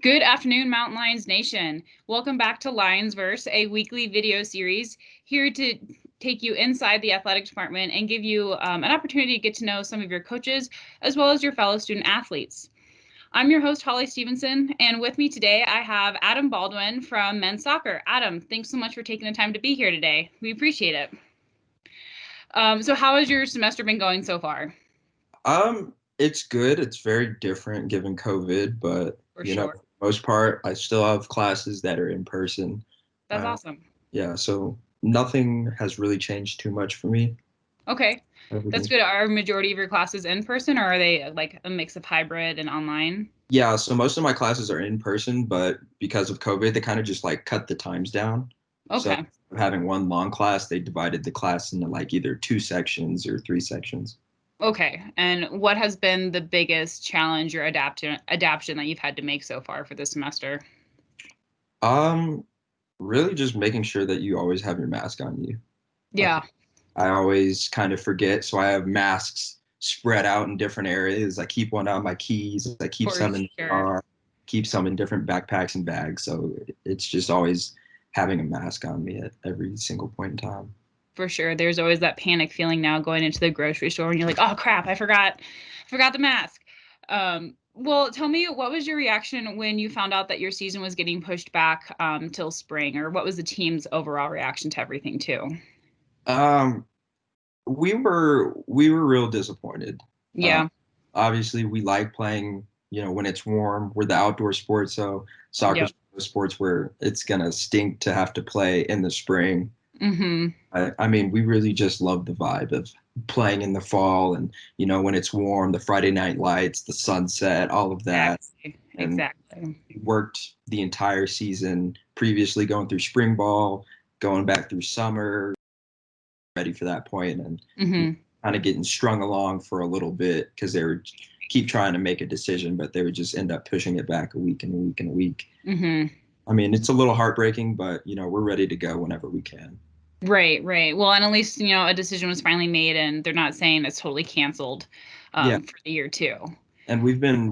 Good afternoon, Mountain Lions Nation. Welcome back to Lionsverse, a weekly video series here to take you inside the athletic department and give you an opportunity to get to know some of your coaches as well as your fellow student athletes. I'm your host, Holly Stevenson, and with me today I have Adam Baldwin from men's soccer. Adam, thanks so much for taking the time to be here today. We appreciate it. So how has your semester been going so far? It's good. It's very different given COVID, but For for sure. the most part, I still have classes that are in person. That's Uh, awesome. yeah, so nothing has really changed too much for me. Okay, that's Everything's good. Are majority of your classes in person, or are they like a mix of hybrid and online? Yeah, so most of my classes are in person, but because of COVID, they kind of just like cut the times down. So Okay. having one long class, they divided the class into like either two sections or three sections. Okay. And what has been the biggest challenge or adaptation that you've had to make so far for this semester? Um, Really just making sure that you always have your mask on you. Uh, Yeah, I always kind of forget, so I have masks spread out in different areas. I keep one on my keys. I keep for some in the sure. car, keep some in different backpacks and bags. So it's just always having a mask on me at every single point in time. For sure. There's always that panic feeling now going into the grocery store and you're like, oh crap, I forgot the mask. Well, tell me, what was your reaction when you found out that your season was getting pushed back till spring, or what was the team's overall reaction to everything too? Um, we were real disappointed. Uh, Yeah, Obviously, we like playing, when it's warm. We're the outdoor sport, so soccer's yep. one of those sports where it's gonna stink to have to play in the spring. Mm-hmm. I mean, we really just love the vibe of playing in the fall and, when it's warm, the Friday night lights, the sunset, all of that. Exactly. And Exactly. we worked the entire season previously going through spring ball, going back through summer, ready for that point, and Mm-hmm. kind of getting strung along for a little bit because they would keep trying to make a decision, but they would just end up pushing it back a week and a week and a week. Mm-hmm. I mean, it's a little heartbreaking, but, we're ready to go whenever we can. Right, right. Well, and at least, a decision was finally made and they're not saying it's totally canceled Yeah. for the year too. And we've been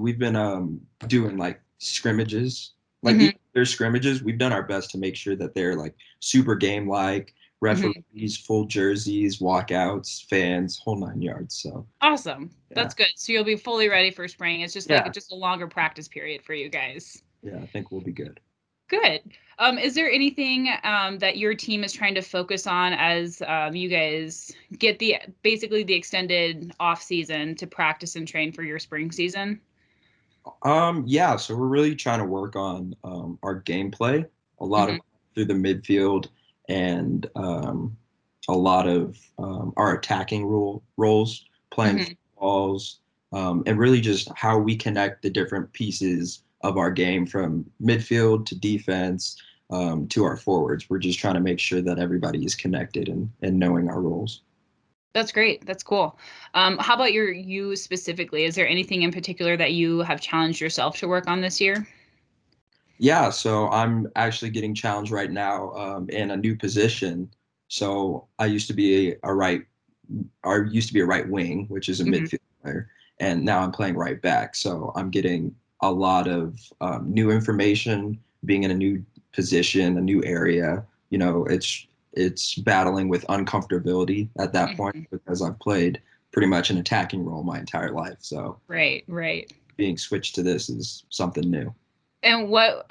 doing like scrimmages, like even Mm-hmm. if there's scrimmages, we've done our best to make sure that they're like super game like Mm-hmm. referees, full jerseys, walkouts, fans, whole nine yards. So Awesome. yeah, That's good. So you'll be fully ready for spring. It's just like yeah, just a longer practice period for you guys. yeah. I think we'll be good. Good. Is there anything that your team is trying to focus on as you guys get the basically the extended off season to practice and train for your spring season? Yeah. So we're really trying to work on our gameplay, a lot of Hmm. through the midfield, and a lot of our attacking roles, playing Hmm. balls, and really just how we connect the different pieces of our game from midfield to defense to our forwards. We're just trying to make sure that everybody is connected and knowing our roles. That's great. That's cool. How about you specifically? Is there anything in particular that you have challenged yourself to work on this year? Yeah, so I'm actually getting challenged right now in a new position. So I used to be a right wing, which is a Hmm. midfield player, and now I'm playing right back. So I'm getting a lot of new information, being in a new position, a new area. It's battling with uncomfortability at that point Hmm. because I've played pretty much an attacking role my entire life. So Right, right. being switched to this is something new. And what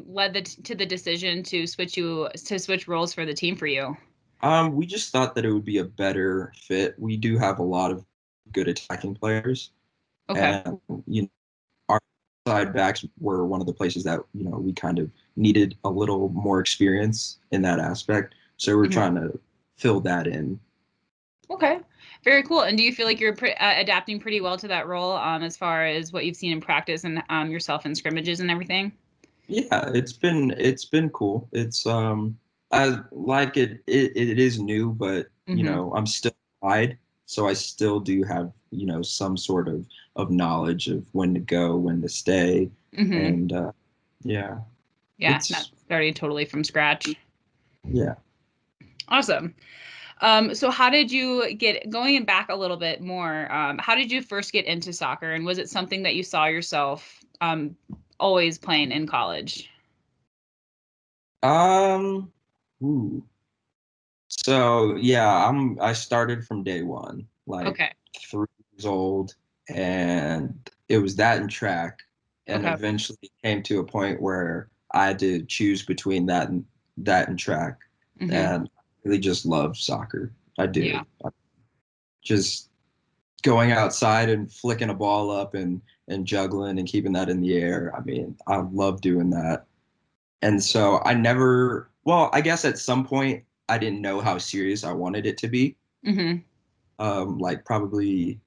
led to the decision to switch roles for the team for you? We just thought that it would be a better fit. We do have a lot of good attacking players, Okay. and our side backs were one of the places that we kind of needed a little more experience in that aspect. So we're Mhm. trying to fill that in. Okay. Very cool. And do you feel like you're adapting pretty well to that role as far as what you've seen in practice and yourself in scrimmages and everything? Yeah, it's been cool. I like it is new, but Hmm. I'm still wide, so I still do have some sort of knowledge of when to go, when to stay, Hmm. and yeah, Yeah, not it's starting totally from scratch. yeah. Awesome. So how did you get going back a little bit more? How did you first get into soccer, and was it something that you saw yourself always playing in college? Um, ooh. So yeah, I started from day one, like Okay. 3 years old, and it was that and track, and Okay. eventually came to a point where I had to choose between that and track, Mm-hmm. and I really just love soccer. I Yeah. do. Just going outside and flicking a ball up and juggling and keeping that in the air. I mean, I love doing that. And so I never, well, I guess at some point I didn't know how serious I wanted it to be. Mm-hmm. Like probably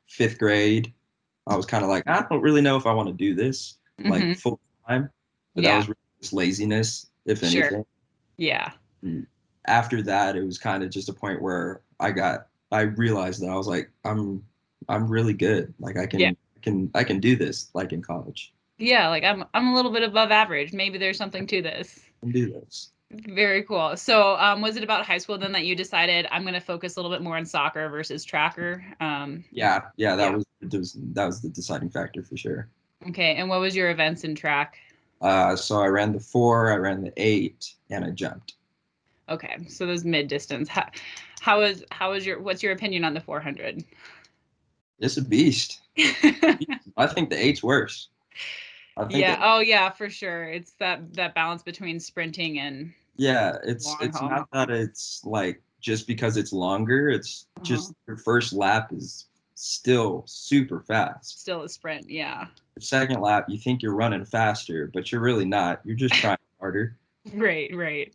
5th grade, I was kind of like, I don't really know if I want to do this like Mm-hmm. full time. But that Yeah. was really just laziness, if Sure. anything. Yeah. And after that, it was kind of just a point where I realized that I was like, I'm really good. Like Yeah. I can do this like in college. Yeah. Like I'm a little bit above average. Maybe there's something to this. I can do this. Very cool. So, was it about high school then that you decided I'm going to focus a little bit more on soccer versus tracker? Yeah, Yeah. that was the deciding factor for sure. Okay. And what was your events in track? So I ran the 4, I ran the 8, and I jumped. Okay. So those mid distance. How is your what's your opinion on the 400? It's a beast. I think the 8's worse. I think Yeah. it. Oh yeah, for sure. It's that balance between sprinting and Yeah, long it's haul. not that it's like just because it's longer. It's Uh-huh. just your first lap is still super fast. Still a sprint. Yeah. Your second lap, you think you're running faster, but you're really not. You're just trying harder. Right, right.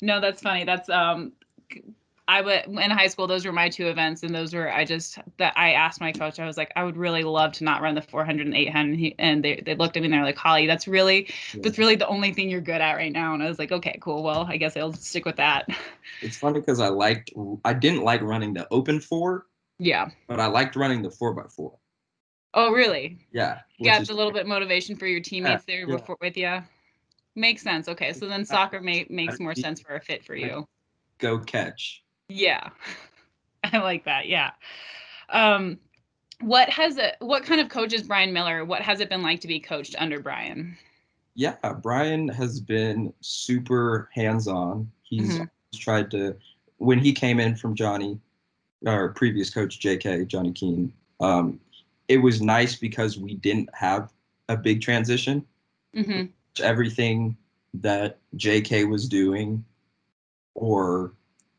No, that's funny. That's I would in high school, those were my two events, and those were I asked my coach, I was like, I would really love to not run the 400 and 800, and they looked at me and they're like, Holly, Yeah. that's really the only thing you're good at right now. And I was like, okay, cool. Well, I guess I'll stick with that. It's funny because I didn't like running the open 4, Yeah. but I liked running the 4x4. Oh, really? Yeah, You which got is a little bit motivation for your yeah, teammates there yeah. with you. Makes sense. Okay, so then soccer makes more sense for a fit for you. Go catch. Yeah. I like that. Yeah. Um, what kind of coach is Brian Miller? What has it been like to be coached under Brian? Yeah, Brian has been super hands-on. He's Hmm. always tried to, when he came in from Johnny, our previous coach, JK, Johnny Keene, um, it was nice because we didn't have a big transition. Hmm. Everything that JK was doing or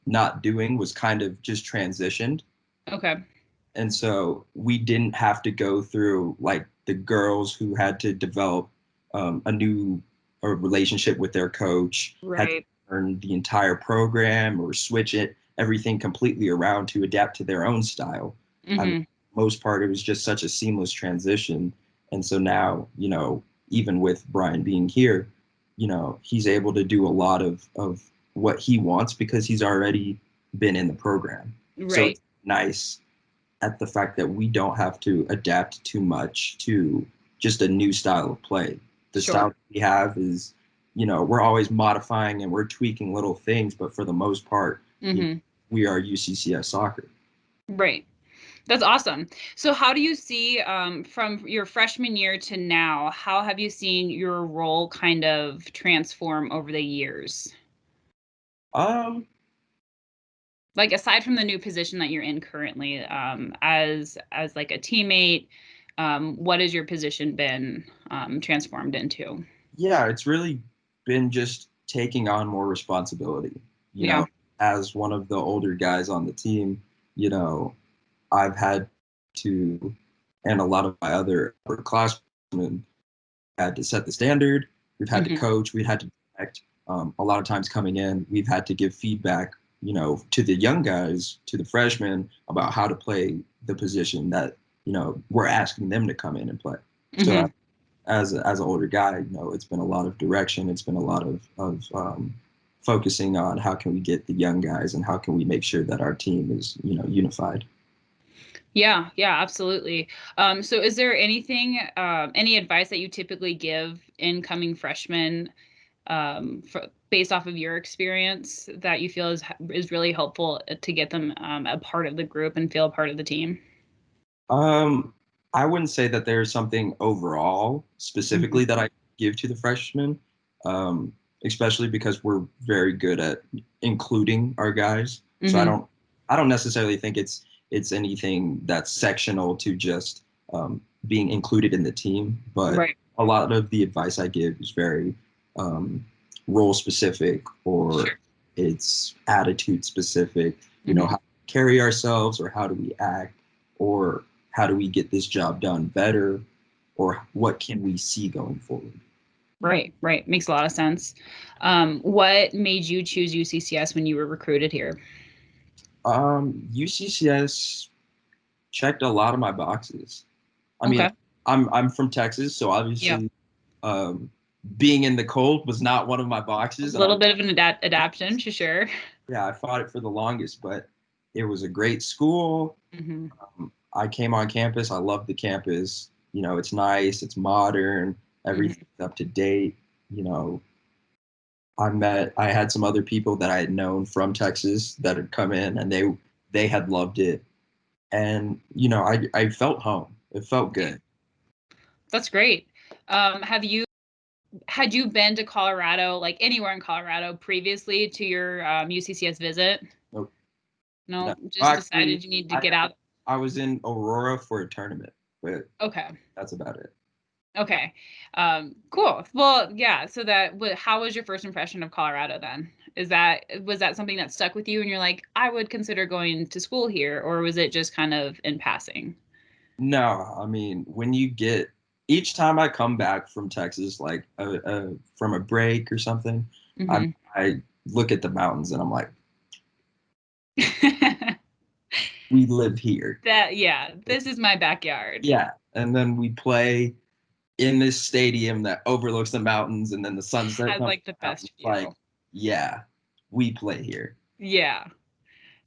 not doing was kind of just transitioned. Okay. And so we didn't have to go through like the girls who had to develop a new relationship with their coach, had to Right. learn the entire program or switch everything completely around to adapt to their own style. I mean, Hmm. most part, it was just such a seamless transition. And so now, even with Brian being here, he's able to do a lot of what he wants because he's already been in the program. So Right. it's nice at the fact that we don't have to adapt too much to just a new style of play. The style Sure. that we have is, we're always modifying and we're tweaking little things, but for the most part, Hmm. we are UCCS soccer. Right. That's awesome. So how do you see from your freshman year to now, how have you seen your role kind of transform over the years? Um, Like aside from the new position that you're in currently, as like a teammate, what has your position been transformed into? yeah, it's really been just taking on more responsibility. You Yeah. know, as one of the older guys on the team, you know, I've had to, and a lot of my other upperclassmen had to set the standard. We've had to Hmm. coach. We had to direct. A lot of times coming in, we've had to give feedback, to the young guys, to the freshmen about how to play the position that, we're asking them to come in and play. So Hmm. as an older guy, it's been a lot of direction. It's been a lot of focusing on how can we get the young guys and how can we make sure that our team is, unified. Yeah, yeah, absolutely. So is there anything, any advice that you typically give incoming freshmen, based off of your experience that you feel is really helpful to get them a part of the group and feel a part of the team? Um, I wouldn't say that there's something overall Mhm. specifically that I give to the freshmen, um, especially because we're very good at including our guys. So Mhm. I don't necessarily think it's anything that's sectional to just being included in the team, but Right. a lot of the advice I give is very um, role specific or Sure. it's attitude specific. You know, Mhm. how we carry ourselves or how do we act or how do we get this job done better or what can we see going forward. Right, right. Makes a lot of sense. What made you choose UCCS when you were recruited here? UCCS checked a lot of my boxes. I mean, Okay. I'm from Texas, so Yeah. obviously um, being in the cold was not one of my A boxes, and little bit of an adaptation, for sure. yeah, I fought it for the longest, but it was a great school. Hmm. I came on campus. I loved the campus. You know, it's nice, it's modern, Hmm. everything's up to date. You know, I had some other people that I had known from Texas that had come in and they had loved it. And, you know, I felt home. It felt Yeah, good. that's great. Have you had you been to Colorado, like anywhere in Colorado previously to your UCCS visit? No, no. No, just Actually, decided you need to I get out. I was in Aurora for a tournament, but Okay. that's about it. Okay. Cool. Well, yeah. So how was your first impression of Colorado then? Was that something that stuck with you and you're like, I would consider going to school here, or was it just kind of in passing? No, I mean, when you get each time I come back from Texas, like from a break or something, Hmm. I look at the mountains and I'm like, we live here. Yeah, this is my backyard. Yeah. And then we play in this stadium that overlooks the mountains and then the sunset Has comes like the out. best It's like, view. yeah, we play here. Yeah.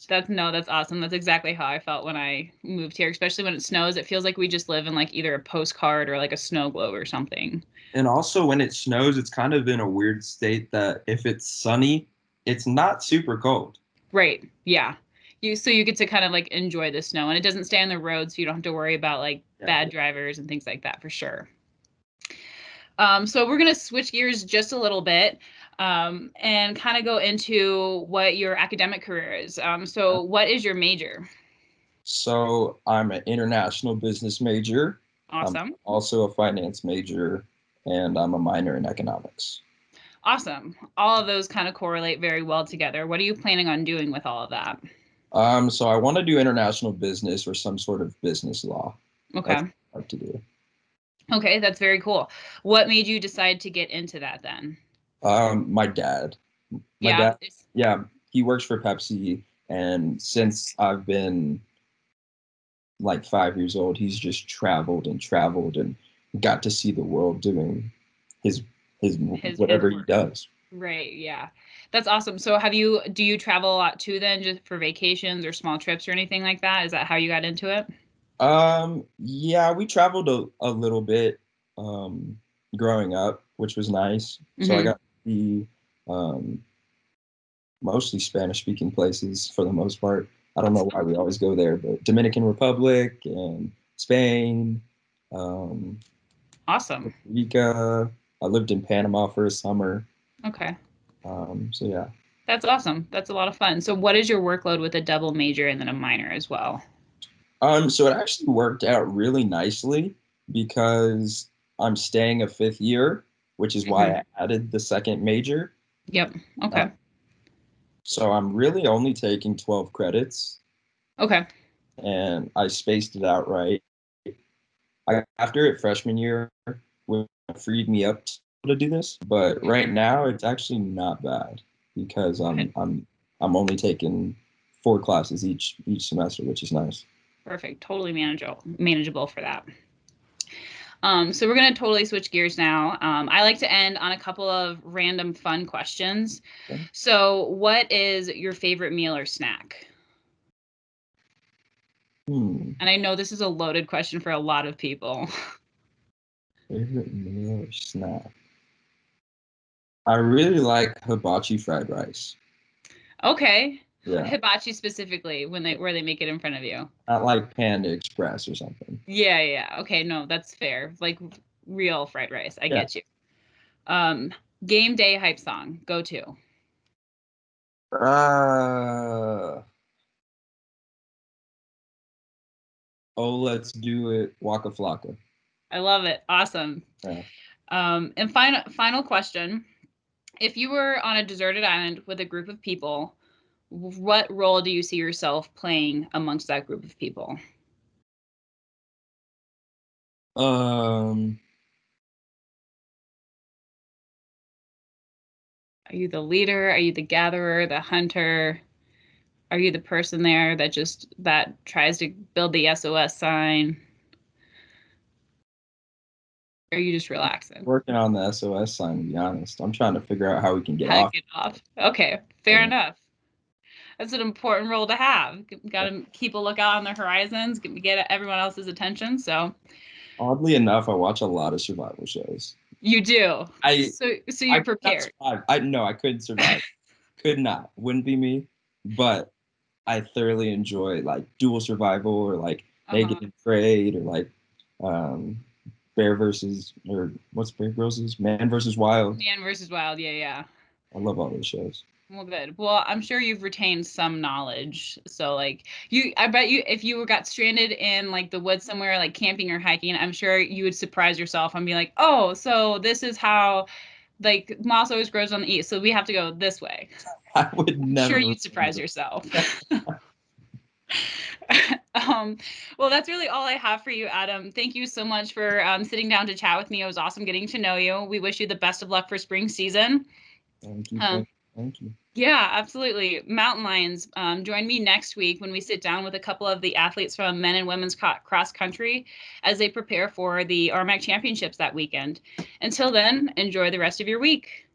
That's awesome. That's exactly how I felt when I moved here, especially when it snows. It feels like we just live in like either a postcard or like a snow globe or something. And also when it snows, it's kind of in a weird state that if it's sunny, it's not super cold. Right. Yeah. You get to kind of like enjoy the snow and it doesn't stay on the road, so you don't have to worry about like Yeah. bad drivers and things like that for sure. So we're gonna switch gears just a little bit and kind of go into what your academic career is. So what is your major? So I'm an international business major. I'm Awesome. also a finance major, and I'm a minor in economics. Awesome. All of those kind of correlate very well together. What are you planning on doing with all of that? So I want to do international business or some sort of business law. That's Okay. what I like to do. Okay, that's very cool. What made you decide to get into that then? My dad, my Yeah, dad, yeah, he works for Pepsi, and since I've been like 5 years old, he's just traveled and got to see the world doing his his whatever he work. does. Right, yeah. That's awesome. So do you travel a lot too then, just for vacations or small trips or anything like that? Is that how you got into it? Yeah, we traveled a little bit growing up, which was nice. So I Hmm. got the um, mostly Spanish speaking places for the most part. I don't know why Awesome. we always go there, but Dominican Republic and Spain, um, Awesome. Costa Rica. I lived in Panama for a summer. Okay. So yeah. That's awesome. That's a lot of fun. So what is your workload with a double major and then a minor as well? So it actually worked out really nicely because I'm staying a fifth year, which is why Hmm. I added the second major. Yep. Uh, Okay. so I'm really only taking 12 credits Okay. and I spaced it out right. After it freshman year, when it freed me up to do this, but right Hmm. now it's actually not bad because Good. I'm only taking 4 classes each semester, which is nice. Perfect. Totally manageable for that. So we're gonna totally switch gears now. I like to end on a couple of random fun questions. Okay. So, what is your favorite meal or snack? Hmm. And I know this is a loaded question for a lot of people. Favorite meal or snack? I really like hibachi fried rice. Okay. Yeah. Hibachi specifically, where they make it in front of you. Not like Panda Express or something. Yeah, yeah. Okay, no, that's fair. Like real fried rice. I Yeah. get you. Game day hype song. Go to. Uh, oh, let's do it. Waka Flocka. I love it. Awesome. Yeah. And final question. If you were on a deserted island with a group of people, what role do you see yourself playing amongst that group of people? Um, Are you the leader? Are you the gatherer, the hunter? Are you the person there that tries to build the SOS sign? Or are you just relaxing? working on the SOS sign, to be honest. I'm trying to figure out how we can get How to off. get off. Okay, fair enough. That's an important role to have. Got to keep a lookout on the horizons, get everyone else's attention. So Oddly enough, I watch a lot of survival shows. you do. I So I you're could not prepared. survive. I couldn't survive. Could not. Wouldn't be me. But I thoroughly enjoy like dual survival or like Uh-huh. naked and afraid or like um bear versus or what's Bear versus Man versus Wild. Man versus Wild. Yeah, yeah. I love all those shows. Well, good. Well, I'm sure you've retained some knowledge. So, like, I bet you, if you got stranded in like the woods somewhere, like camping or hiking, I'm sure you would surprise yourself and be like, oh, so this is how, like, moss always grows on the east. So we have to go this way. I would I'm sure never you'd surprise yourself. remember. um, well, that's really all I have for you, Adam. Thank you so much for sitting down to chat with me. It was awesome getting to know you. We wish you the best of luck for spring season. Thank you. Um, Thank you. Yeah, absolutely. Mountain Lions, join me next week when we sit down with a couple of the athletes from men and women's cross country as they prepare for the RMAC championships that weekend. Until then, enjoy the rest of your week.